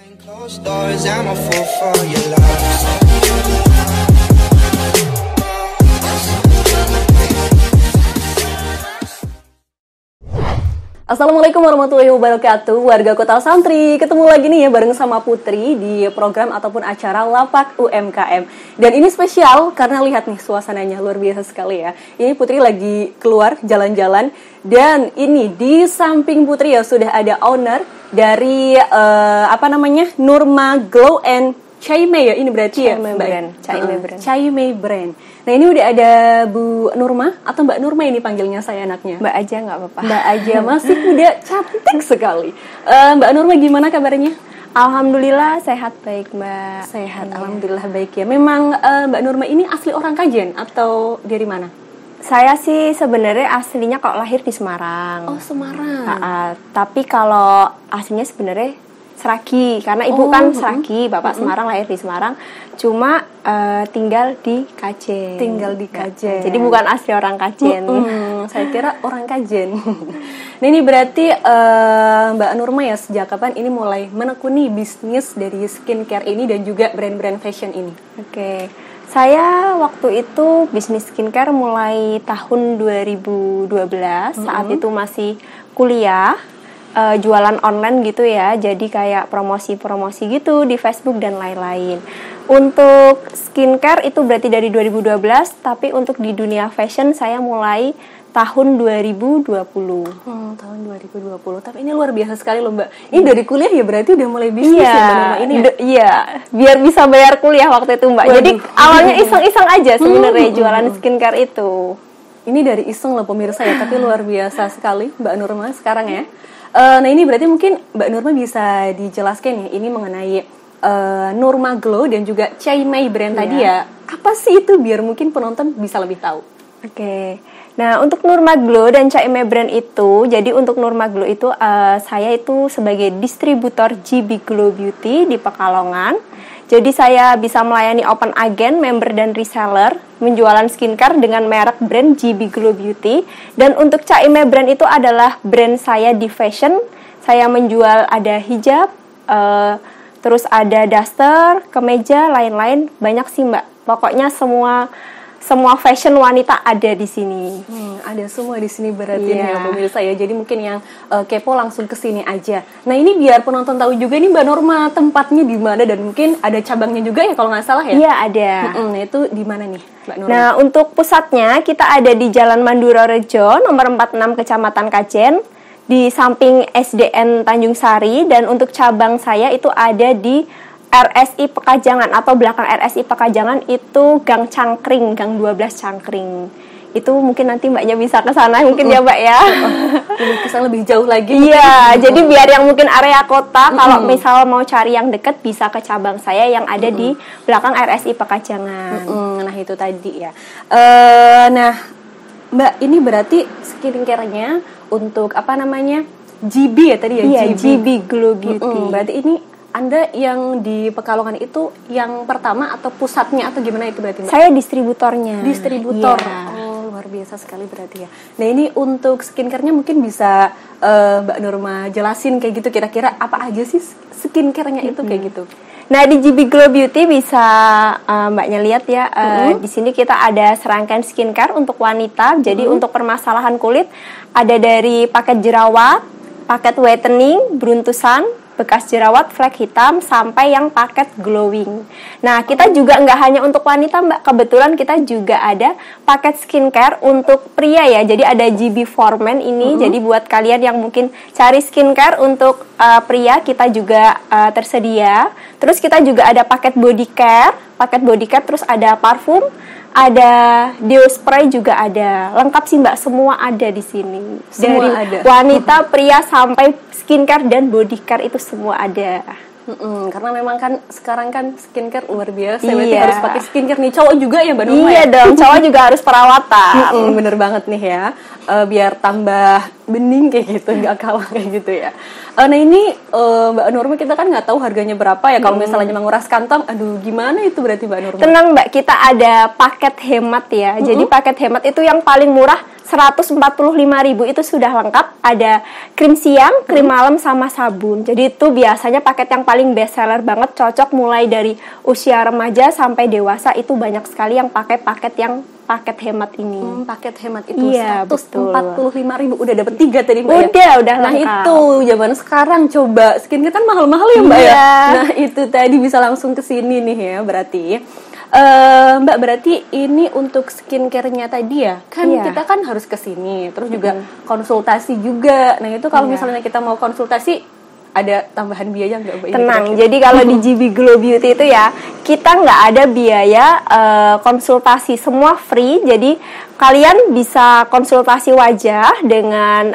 Closed doors, I'm a fool for your love. Assalamualaikum warahmatullahi wabarakatuh, warga Kota Santri. Ketemu lagi nih ya bareng sama Putri di program ataupun acara Lapak UMKM. Dan ini spesial karena lihat nih suasananya luar biasa sekali ya. Ini Putri lagi keluar jalan-jalan dan ini di samping Putri ya sudah ada owner dari Nurma Glow and Caimei ya, ini berarti Caimei Brand. Caimei Brand. Nah ini udah ada Bu Nurma atau Mbak Nurma ini panggilnya saya anaknya. Mbak aja nggak apa-apa. Mbak aja masih muda, cantik sekali. Mbak Nurma gimana kabarnya? Alhamdulillah sehat baik Mbak. Sehat, alhamdulillah baik ya. Memang Mbak Nurma ini asli orang Kajen atau dari mana? Saya sih sebenarnya aslinya kalau lahir di Semarang. Oh Semarang. Tapi kalau aslinya sebenarnya Seragi, karena ibu kan Seragi, bapak Semarang, lahir di Semarang, cuma tinggal di Kajen. Tinggal di Kajen. Jadi bukan asli orang Kajen. Saya kira orang Kajen. Nah ini berarti Mbak Nurma ya sejak kapan ini mulai menekuni bisnis dari skincare ini dan juga brand-brand fashion ini? Oke. Saya waktu itu bisnis skincare mulai tahun 2012, saat itu masih kuliah. Jualan online gitu ya, jadi kayak promosi-promosi gitu di Facebook dan lain-lain. Untuk skincare itu berarti dari 2012, tapi untuk di dunia fashion saya mulai tahun 2020. Tahun 2020, tapi ini luar biasa sekali loh Mbak. Ini dari kuliah ya berarti udah mulai bisnis ya Mbak Nurma ini ya? Iya, biar bisa bayar kuliah waktu itu Mbak. Waduh. Jadi awalnya iseng-iseng aja sebenarnya jualan skincare itu. Ini dari iseng loh pemirsa ya, tapi luar biasa sekali Mbak Nurma sekarang ya. Nah ini berarti mungkin Mbak Nurma bisa dijelaskan ya, ini mengenai Nurma Glow dan juga Caimei Brand tadi ya. Apa sih itu biar mungkin penonton bisa lebih tahu? Oke. Nah untuk Nurma Glow dan Caimei Brand itu, jadi untuk Nurma Glow itu saya itu sebagai distributor GB Glow Beauty di Pekalongan. Jadi saya bisa melayani open agent, member dan reseller menjualan skincare dengan merek brand GB Glow Beauty. Dan untuk Caimei Brand itu adalah brand saya di fashion. Saya menjual ada hijab, terus ada duster, kemeja, lain-lain. Banyak sih Mbak. Pokoknya semua fashion wanita ada di sini. Ada semua di sini berarti ya pemirsa ya. Jadi mungkin yang kepo langsung ke sini aja. Nah ini biar penonton tahu juga nih Mbak Nurma tempatnya di mana dan mungkin ada cabangnya juga ya kalau nggak salah ya. Iya ada. Nah itu di mana nih Mbak Nurma? Nah untuk pusatnya kita ada di Jalan Mandura Rejo nomor 46 Kecamatan Kajen di samping SDN Tanjung Sari, dan untuk cabang saya itu ada di RSI Pekajangan atau belakang RSI Pekajangan itu Gang Cangkring, Gang 12 Cangkring. Itu mungkin nanti Mbaknya bisa ke sana mungkin ya Mbak ya. Lebih kesana lebih jauh lagi. Iya, jadi biar yang mungkin area kota kalau misal mau cari yang deket bisa ke cabang saya yang ada di belakang RSI Pekajangan. Nah itu tadi ya. Nah Mbak ini berarti skincare-nya untuk GB ya tadi ya? Iya, GB Glow Beauty. Berarti ini Anda yang di Pekalongan itu yang pertama atau pusatnya atau gimana itu berarti Mbak? Saya distributornya. Distributor. Iya. Oh, luar biasa sekali berarti ya. Nah, ini untuk skincare-nya mungkin bisa Mbak Nurma jelasin kayak gitu kira-kira apa aja sih skincare-nya itu kayak gitu. Nah, di GB Glow Beauty bisa Mbaknya lihat ya. Di sini kita ada serangkaian skincare untuk wanita. Jadi untuk permasalahan kulit ada dari paket jerawat, paket whitening, beruntusan, bekas jerawat, flek hitam, sampai yang paket glowing. Nah, kita juga nggak hanya untuk wanita, Mbak. Kebetulan kita juga ada paket skincare untuk pria ya. Jadi ada GB for Men ini. Jadi buat kalian yang mungkin cari skincare untuk pria, kita juga tersedia. Terus kita juga ada paket body care. Terus ada parfum, ada deo spray juga ada. Lengkap sih Mbak, semua ada di sini. Semua dari ada. Wanita, pria sampai skincare dan body care itu semua ada. Karena memang kan sekarang kan skincare luar biasa. Iya. Berarti harus pakai skincare nih. Cowok juga ya Mbak Nurma? Iya dong, cowok juga harus perawatan. Bener banget nih ya. Biar tambah bening kayak gitu, nggak kalah kayak gitu ya. Nah ini Mbak Nurma kita kan nggak tahu harganya berapa ya. Kalau misalnya menguras kantong, aduh gimana itu berarti Mbak Nurma? Tenang Mbak, kita ada paket hemat ya. Jadi paket hemat itu yang paling murah 145.000 itu sudah lengkap. Ada krim siang, krim malam, sama sabun. Jadi itu biasanya paket yang paling best seller banget, cocok mulai dari usia remaja sampai dewasa. Itu banyak sekali yang pakai paket hemat ini. Paket hemat itu Iya, 145.000 udah dapet 3 tadi Mbak Udah Nah lengkap. itu zaman sekarang coba skincare kan mahal-mahal ya Mbak ya. Iya. Nah itu tadi bisa langsung ke sini nih ya berarti. Mbak berarti ini untuk skincare-nya tadi ya kan Iya. kita kan harus ke sini terus juga konsultasi juga. Nah itu kalau Iya. misalnya kita mau konsultasi ada tambahan biaya nggak Mbak? Tenang, jadi kalau di GB Glow Beauty itu ya, kita nggak ada biaya konsultasi, semua free. Jadi kalian bisa konsultasi wajah dengan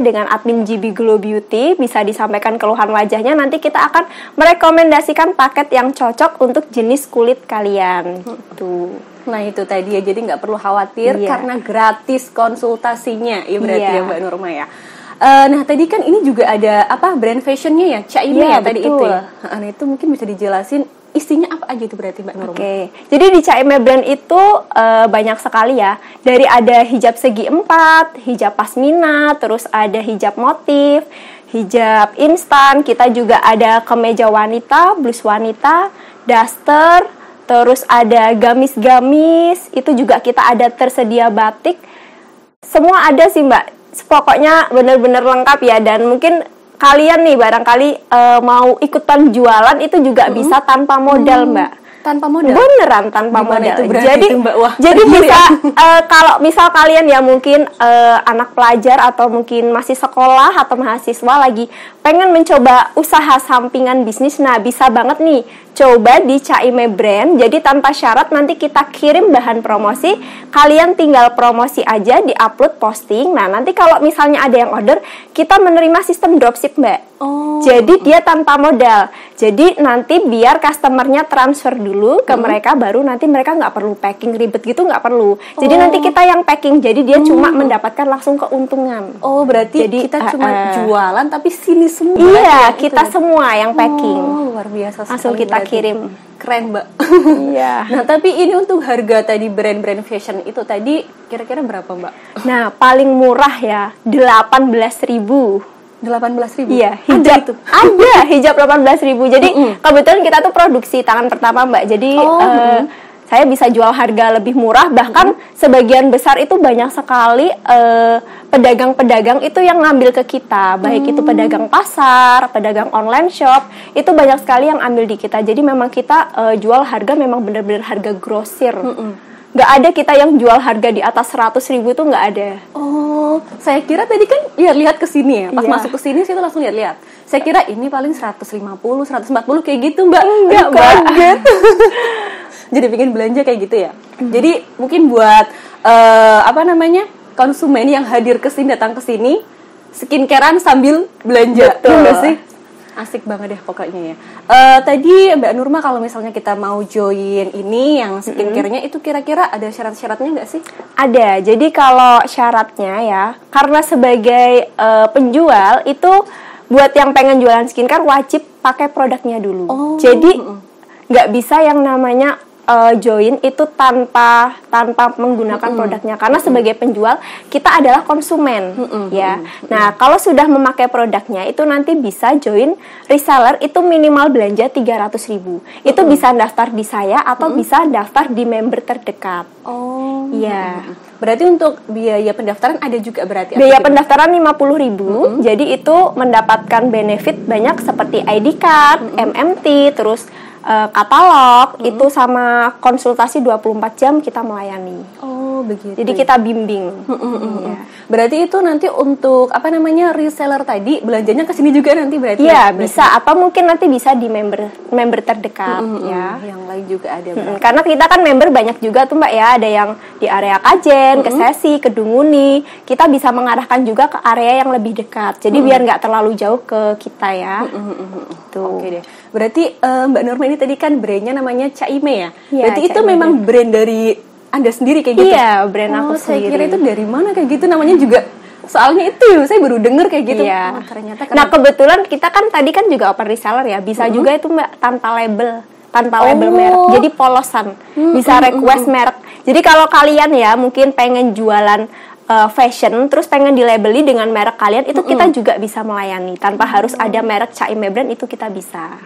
dengan admin GB Glow Beauty, bisa disampaikan keluhan wajahnya. Nanti kita akan merekomendasikan paket yang cocok untuk jenis kulit kalian. Tuh. Nah itu tadi ya, jadi nggak perlu khawatir Iya. karena gratis konsultasinya, ya berarti Iya. ya Mbak Nurma ya. Nah tadi kan ini juga ada brand fashionnya ya, Caime Iya, ya tadi betul. itu ya. Nah itu mungkin bisa dijelasin isinya apa aja itu berarti Mbak Nurma? Oke, jadi di Caime brand itu banyak sekali ya. Dari ada hijab segi 4, hijab pasmina, terus ada hijab motif, hijab instan. Kita juga ada kemeja wanita, blus wanita, daster, terus ada gamis-gamis. Itu juga kita ada tersedia batik. Semua ada sih Mbak. Pokoknya bener-bener lengkap ya. Dan mungkin kalian nih barangkali mau ikutan jualan itu juga bisa tanpa modal Mbak. Tanpa modal? Beneran tanpa Gimana modal. itu berarti Jadi itu, Mbak? Wah, jadi seru bisa ya. kalau misal kalian ya mungkin anak pelajar atau mungkin masih sekolah atau mahasiswa lagi pengen mencoba usaha sampingan bisnis, nah bisa banget nih coba di Caime brand. Jadi tanpa syarat, nanti kita kirim bahan promosi, kalian tinggal promosi aja, di-upload, posting. Nah, nanti kalau misalnya ada yang order, kita menerima sistem dropship, Mbak. Oh. Jadi dia tanpa modal. Jadi nanti biar customernya transfer dulu ke mereka, baru nanti mereka nggak perlu packing ribet gitu, nggak perlu. Jadi nanti kita yang packing, jadi dia cuma mendapatkan langsung keuntungan. Oh berarti Jadi, kita cuma jualan tapi sini semua. Iya, ya, kita itu. semua yang packing. Oh, luar biasa Langsung sekali kita berarti. kirim. Keren Mbak. Iya. Nah tapi ini untuk harga tadi brand-brand fashion itu tadi kira-kira berapa Mbak? Nah, paling murah ya 18.000. 18.000. Iya, Ada hijab itu. ada hijab 18.000. Jadi kebetulan kita tuh produksi tangan pertama, Mbak. Jadi saya bisa jual harga lebih murah, bahkan sebagian besar itu banyak sekali pedagang-pedagang itu yang ngambil ke kita, baik itu pedagang pasar, pedagang online shop, itu banyak sekali yang ambil di kita. Jadi memang kita jual harga memang benar-benar harga grosir. Nggak ada kita yang jual harga di atas 100.000 itu nggak ada. Oh, saya kira tadi kan lihat ke sini ya. Pas Iya. masuk ke sini saya tuh langsung lihat. Saya kira ini paling 150, 140 kayak gitu, Mbak. Enggak, Aduh, Mbak. kaget. Jadi bikin belanja kayak gitu ya. Jadi mungkin buat konsumen yang hadir ke sini, datang ke sini, skincarean sambil belanja. Betul. Iya nggak sih? Asik banget deh pokoknya ya. Tadi Mbak Nurma kalau misalnya kita mau join ini yang skincare-nya itu kira-kira ada syarat-syaratnya nggak sih? Ada. Jadi kalau syaratnya ya, karena sebagai penjual itu buat yang pengen jualan skincare wajib pakai produknya dulu. Oh. Jadi nggak bisa yang namanya join itu tanpa menggunakan produknya, karena sebagai penjual kita adalah konsumen ya. Nah, kalau sudah memakai produknya itu nanti bisa join reseller, itu minimal belanja 300.000. Itu bisa daftar di saya atau bisa daftar di member terdekat. Oh. Iya. Berarti untuk biaya pendaftaran ada juga berarti? Biaya atau gimana? pendaftaran 50.000. Jadi itu mendapatkan benefit banyak seperti ID card, MMT, terus katalog, itu sama konsultasi 24 jam kita melayani. Oh, begitu. Jadi kita bimbing. Iya. Berarti itu nanti untuk reseller tadi belanjanya ke sini juga nanti berarti? Iya, ya? bisa, atau mungkin nanti bisa di member terdekat ya. Yang lain juga ada berarti. Karena kita kan member banyak juga tuh Mbak ya, ada yang di area Kajen, ke Sesi, ke Dunguni. Kita bisa mengarahkan juga ke area yang lebih dekat. Jadi biar nggak terlalu jauh ke kita ya. Tuh. Oke deh. Berarti Mbak Nurma ini tadi kan brandnya namanya Caime ya? Iya, Berarti itu Caime memang brand dari Anda sendiri kayak gitu? Iya, brand aku Saya sendiri. kira itu dari mana kayak gitu namanya juga. Soalnya itu saya baru denger kayak gitu. Iya. Oh, ternyata Nah, kebetulan kita kan tadi kan juga open reseller ya. Bisa juga itu Mbak tanpa label Oh. merek. Jadi polosan. Bisa request merek. Jadi kalau kalian ya mungkin pengen jualan fashion terus pengen dilabeli dengan merek kalian, itu kita juga bisa melayani tanpa harus ada merek Caime Brand, itu kita bisa.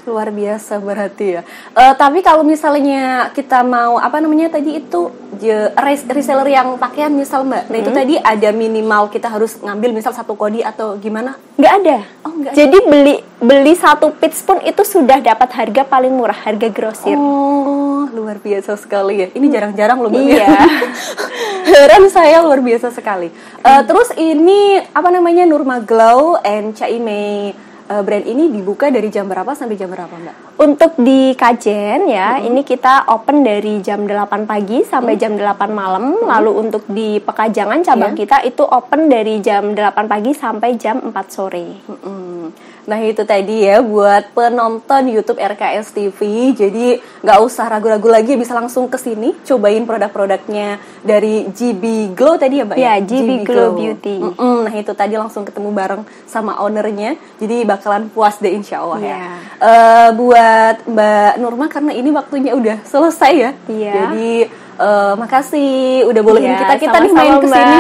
Luar biasa berarti ya. Tapi kalau misalnya kita mau tadi itu reseller yang pakaian misal Mbak, nah itu tadi ada minimal kita harus ngambil misal 1 kodi atau gimana? Nggak ada. Oh, nggak ada. Jadi beli 1 pieces pun itu sudah dapat harga paling murah, harga grosir. Oh, luar biasa sekali ya. Ini jarang-jarang loh Mbak. Iya. Heran saya, luar biasa sekali. Terus ini Nurma Glow and Caime brand ini dibuka dari jam berapa sampai jam berapa Mbak? Untuk di Kajen ya, ini kita open dari jam 8 pagi sampai jam 8 malam. Lalu untuk di Pekajangan cabang kita itu open dari jam 8 pagi sampai jam 4 sore. Nah itu tadi ya buat penonton YouTube RKS TV. Jadi nggak usah ragu-ragu lagi, bisa langsung ke sini cobain produk-produknya dari GB Glow tadi ya Mbak? Ya, GB Glow Beauty. Nah itu tadi langsung ketemu bareng sama ownernya. Jadi bakalan puas deh insya Allah ya. Buat Mbak Nurma, karena ini waktunya udah selesai ya. Jadi makasih udah bolehin kita nih main ke sini.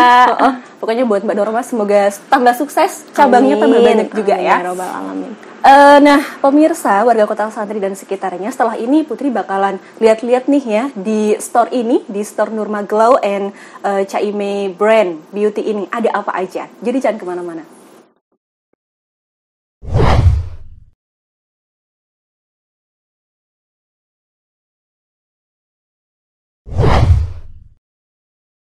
Pokoknya buat Mbak Nurma semoga tambah sukses, cabangnya tambah banyak juga ya. Alamin. Nah, pemirsa warga Kota Santri dan sekitarnya, setelah ini Putri bakalan lihat-lihat nih ya di store ini, di store Nurma Glow and Caime Brand Beauty ini ada apa aja. Jadi jangan kemana-mana.